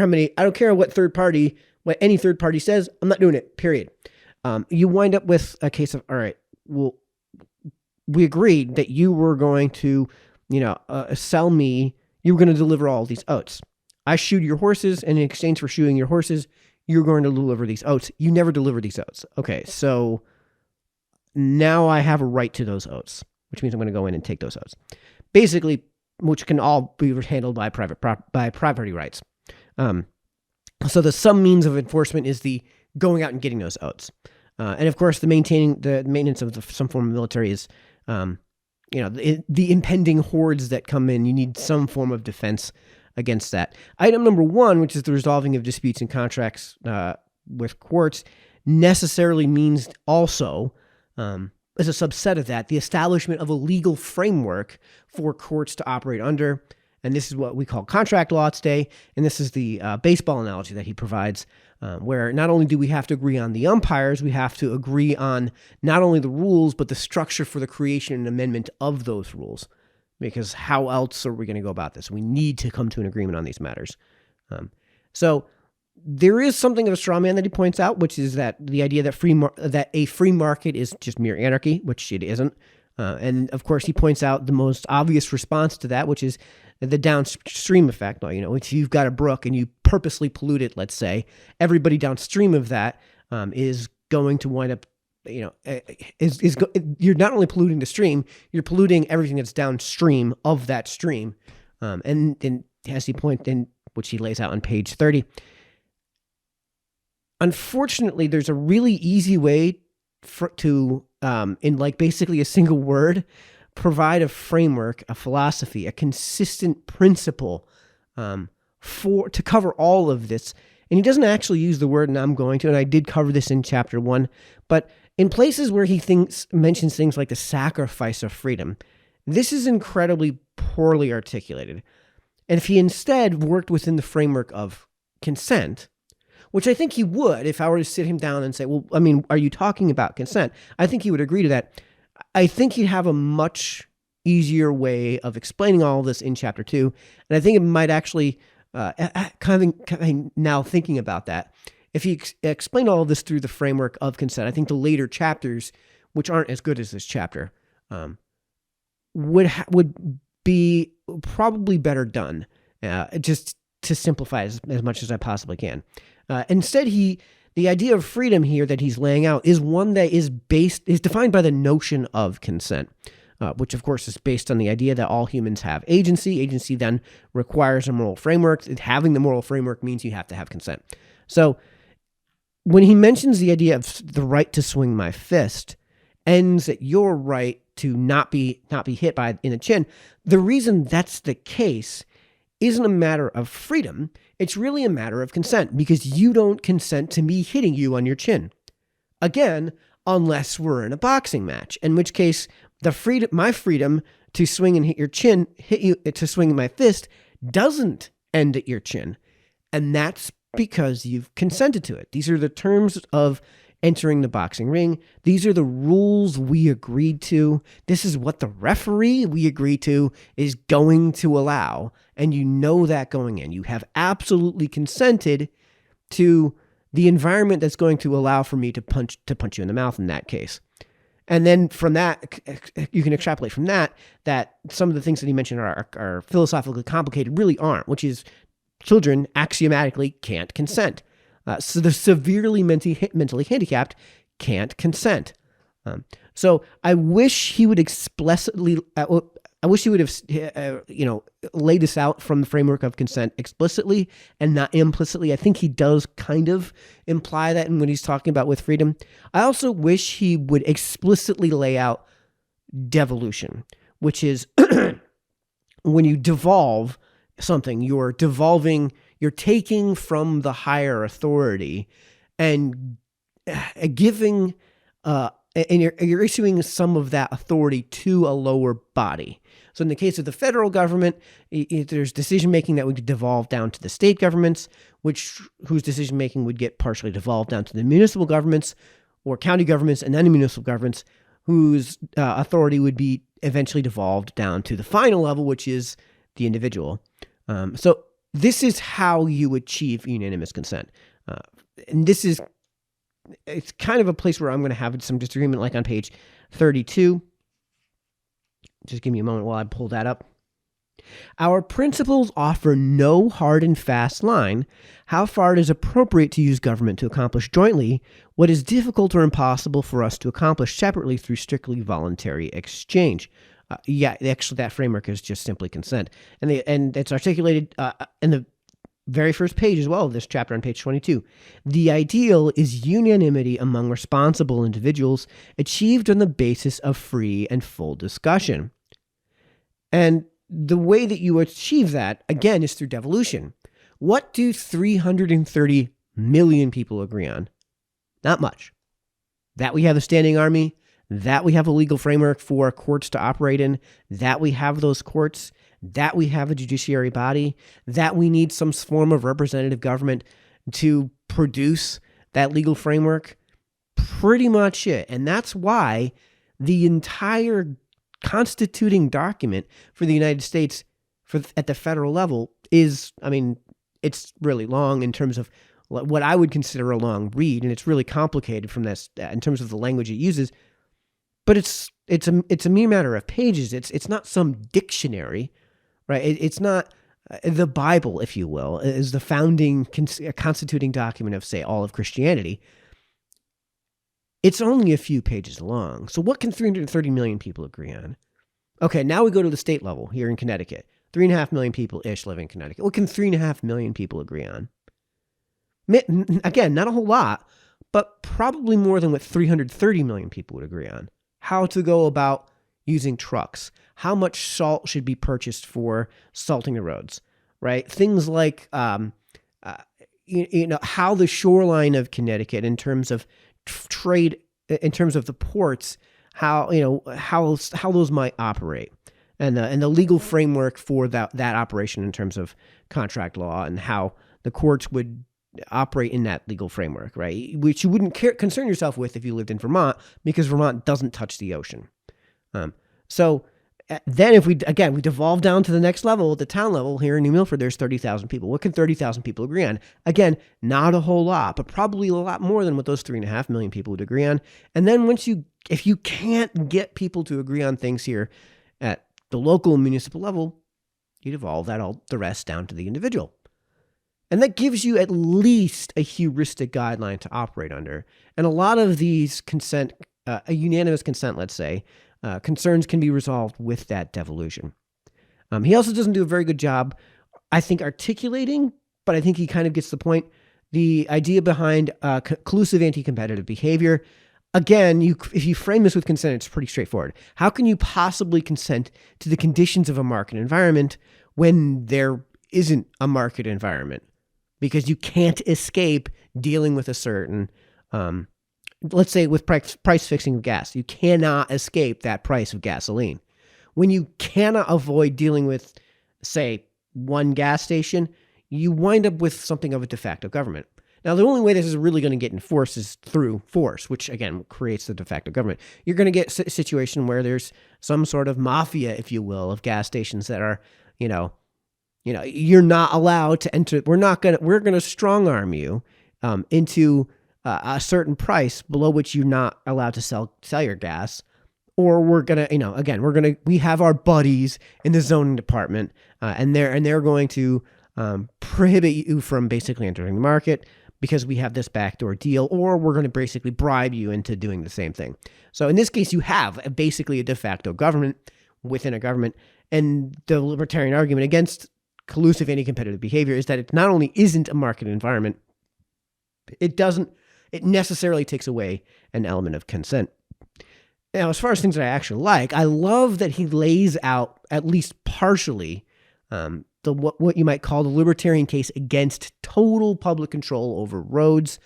what any third party says, I'm not doing it, period. You wind up with a case of, all right, well, we agreed that you were going to, sell me, you were going to deliver all these oats. I shoot your horses, and in exchange for shooting your horses, you're going to deliver these oats. You never deliver these oats. Okay, so now I have a right to those oats, which means I'm going to go in and take those oats. Basically, which can all be handled by property rights. So the some means of enforcement is the going out and getting those oats. And of course, the maintenance of some form of military is, the impending hordes that come in. You need some form of defense against that. Item number 1, which is the resolving of disputes and contracts with courts, necessarily means also, as a subset of that, the establishment of a legal framework for courts to operate under. And this is what we call contract law today. And this is the baseball analogy that he provides, where not only do we have to agree on the umpires, we have to agree on not only the rules, but the structure for the creation and amendment of those rules. Because how else are we going to go about this? We need to come to an agreement on these matters. So There is something of a straw man that he points out, which is that the idea that a free market is just mere anarchy, which it isn't. And of course, he points out the most obvious response to that, which is the downstream effect. If you've got a brook and you purposely pollute it, let's say, everybody downstream of that is going to wind up, you're not only polluting the stream, you're polluting everything that's downstream of that stream. And as he points in, which he lays out on page 30, unfortunately, there's a really easy way to, in like basically a single word, provide a framework, a philosophy, a consistent principle to cover all of this. And he doesn't actually use the word, and I'm going to, and I did cover this in chapter 1, but in places where he mentions things like the sacrifice of freedom, this is incredibly poorly articulated. And if he instead worked within the framework of consent, which I think he would if I were to sit him down and say, well, I mean, are you talking about consent? I think he would agree to that. I think he'd have a much easier way of explaining all of this in chapter 2. And I think it might actually, now thinking about that, if he explained all of this through the framework of consent, I think the later chapters, which aren't as good as this chapter, would be probably better done, just to simplify as much as I possibly can. Instead, the idea of freedom here that he's laying out is one that is defined by the notion of consent, which of course is based on the idea that all humans have agency. Agency then requires a moral framework. Having the moral framework means you have to have consent. So when he mentions the idea of the right to swing my fist ends at your right to not be hit in the chin, the reason that's the case isn't a matter of freedom. It's really a matter of consent, because you don't consent to me hitting you on your chin. Again, unless we're in a boxing match, in which case my freedom to swing and hit your chin, to swing my fist, doesn't end at your chin. And that's because you've consented to it. These are the terms of entering the boxing ring. These are the rules we agreed to. This is what the referee we agreed to is going to allow. And you know that going in. You have absolutely consented to the environment that's going to allow for me to punch you in the mouth in that case. And then from that, you can extrapolate from that some of the things that he mentioned are philosophically complicated, really aren't, which is children axiomatically can't consent. So the severely mentally handicapped can't consent. So I wish he would explicitly. I wish he would have, laid this out from the framework of consent explicitly and not implicitly. I think he does kind of imply that when he's talking about with freedom. I also wish he would explicitly lay out devolution, which is when you devolve something, you're taking from the higher authority and giving, and you're issuing some of that authority to a lower body. So in the case of the federal government, there's decision-making that would devolve down to the state governments, whose decision-making would get partially devolved down to the municipal governments or county governments, and then the municipal governments, whose authority would be eventually devolved down to the final level, which is the individual. So this is how you achieve unanimous consent. And it's kind of a place where I'm going to have some disagreement, like on page 32. Just give me a moment while I pull that up. Our principles offer no hard and fast line how far it is appropriate to use government to accomplish jointly what is difficult or impossible for us to accomplish separately through strictly voluntary exchange. Actually, that framework is just simply consent. And it's articulated in the very first page as well of this chapter on page 22. The ideal is unanimity among responsible individuals achieved on the basis of free and full discussion. And the way that you achieve that, again, is through devolution. What do 330 million people agree on? Not much. That we have a standing army, that we have a legal framework for courts to operate in, that we have those courts, that we have a judiciary body, that we need some form of representative government to produce that legal framework. Pretty much it. And that's why the entire constituting document for the United States at the federal level is, it's really long in terms of what I would consider a long read, and it's really complicated from this in terms of the language it uses. But it's a mere matter of pages. It's not some dictionary, right? It's not the Bible, if you will, is the founding constituting document of, say, all of Christianity. It's only a few pages long. So what can 330 million people agree on? Okay, now we go to the state level here in Connecticut. 3.5 million people-ish live in Connecticut. What can 3.5 million people agree on? Again, not a whole lot, but probably more than what 330 million people would agree on. How to go about using trucks. How much salt should be purchased for salting the roads, right? Things like, how the shoreline of Connecticut in terms of trade, in terms of the ports, how those might operate, and the legal framework for that operation in terms of contract law, and how the courts would operate in that legal framework, right? Which you wouldn't concern yourself with if you lived in Vermont, because Vermont doesn't touch the ocean. So then if we devolve down to the next level, the town level here in New Milford, there's 30,000 people. What can 30,000 people agree on? Again, not a whole lot, but probably a lot more than what those 3.5 million people would agree on. And then if you can't get people to agree on things here at the local municipal level, you devolve the rest down to the individual. And that gives you at least a heuristic guideline to operate under. And a lot of these a unanimous consent, let's say, concerns can be resolved with that devolution. He also doesn't do a very good job, I think, articulating, but I think he kind of gets the point, the idea behind collusive anti-competitive behavior. Again, if you frame this with consent, it's pretty straightforward. How can you possibly consent to the conditions of a market environment when there isn't a market environment? Because you can't escape dealing with a certain, let's say with price fixing of gas. You cannot escape that price of gasoline. When you cannot avoid dealing with, say, one gas station, you wind up with something of a de facto government. Now, the only way this is really going to get enforced is through force, which, again, creates the de facto government. You're going to get a situation where there's some sort of mafia, if you will, of gas stations that are, you're not allowed to enter. We're going to strong arm you into a certain price below which you're not allowed to sell your gas. Or we're going to, we have our buddies in the zoning department, and they're going to prohibit you from basically entering the market because we have this backdoor deal, or we're going to basically bribe you into doing the same thing. So in this case, you have basically a de facto government within a government. And the libertarian argument against collusive anti-competitive behavior is that it not only isn't a market environment, it necessarily takes away an element of consent. Now, as far as things that I actually like, I love that he lays out, at least partially, what you might call the libertarian case against total public control over roads,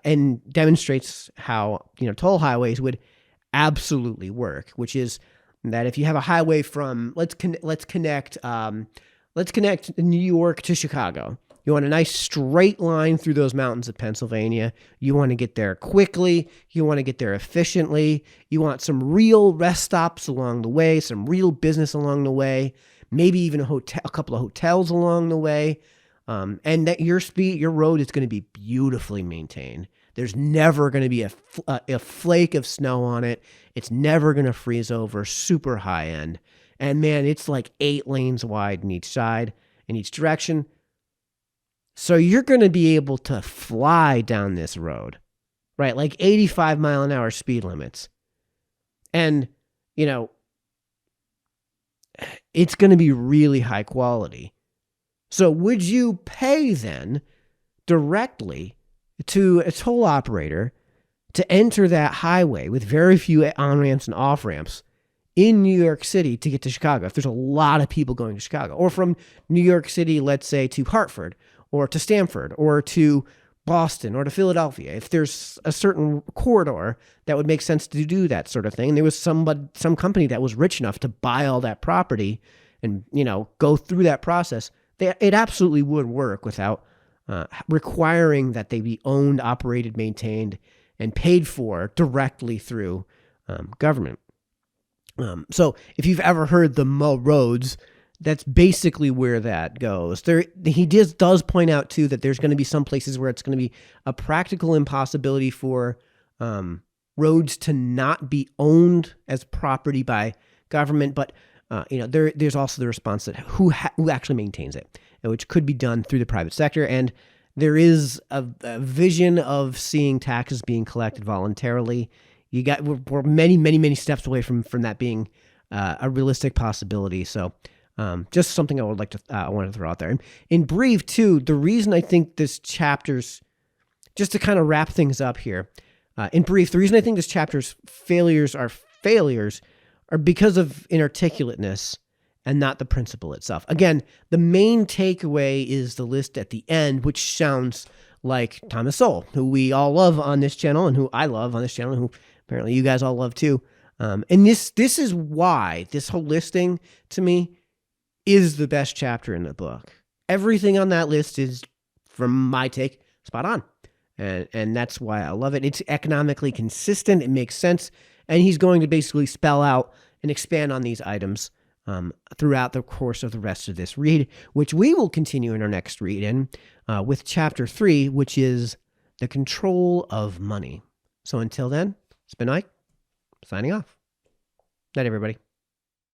and demonstrates how toll highways would absolutely work. Which is that if you have a highway from let's connect New York to Chicago. You want a nice straight line through those mountains of Pennsylvania. You want to get there quickly. You want to get there efficiently. You want some real rest stops along the way, some real business along the way, maybe even a couple of hotels along the way, and that your road is going to be beautifully maintained. There's never going to be a flake of snow on it. It's never going to freeze over, super high end. And man, it's like 8 lanes wide in each side, in each direction. So you're going to be able to fly down this road, right? Like 85 mile an hour speed limits. And, it's going to be really high quality. So would you pay then directly to a toll operator to enter that highway with very few on-ramps and off-ramps in New York City to get to Chicago, if there's a lot of people going to Chicago, or from New York City, let's say, to Hartford, or to Stamford, or to Boston, or to Philadelphia? If there's a certain corridor that would make sense to do that sort of thing, and there was some company that was rich enough to buy all that property and, go through that process, it absolutely would work without requiring that they be owned, operated, maintained, and paid for directly through government. So if you've ever heard the Mo roads, that's basically where that goes. He does point out too that there's going to be some places where it's going to be a practical impossibility for roads to not be owned as property by government, but there's also the response that who actually maintains it, which could be done through the private sector. And there is a vision of seeing taxes being collected voluntarily. We're many, many, many steps away from that being a realistic possibility. So just something I wanted to throw out there. And in brief, too, the reason I think this chapter's, just to kind of wrap things up here, in brief, the reason I think this chapter's failures are because of inarticulateness and not the principle itself. Again, the main takeaway is the list at the end, which sounds like Thomas Sowell, who we all love on this channel and who I love on this channel, and who apparently you guys all love too. And this is why this whole listing, to me, is the best chapter in the book. Everything on that list is, from my take, spot on. And that's why I love it. It's economically consistent. It makes sense. And he's going to basically spell out and expand on these items throughout the course of the rest of this read, which we will continue in our next read in with chapter 3, which is the control of money. So until then, it's been Ike, signing off. Night, everybody.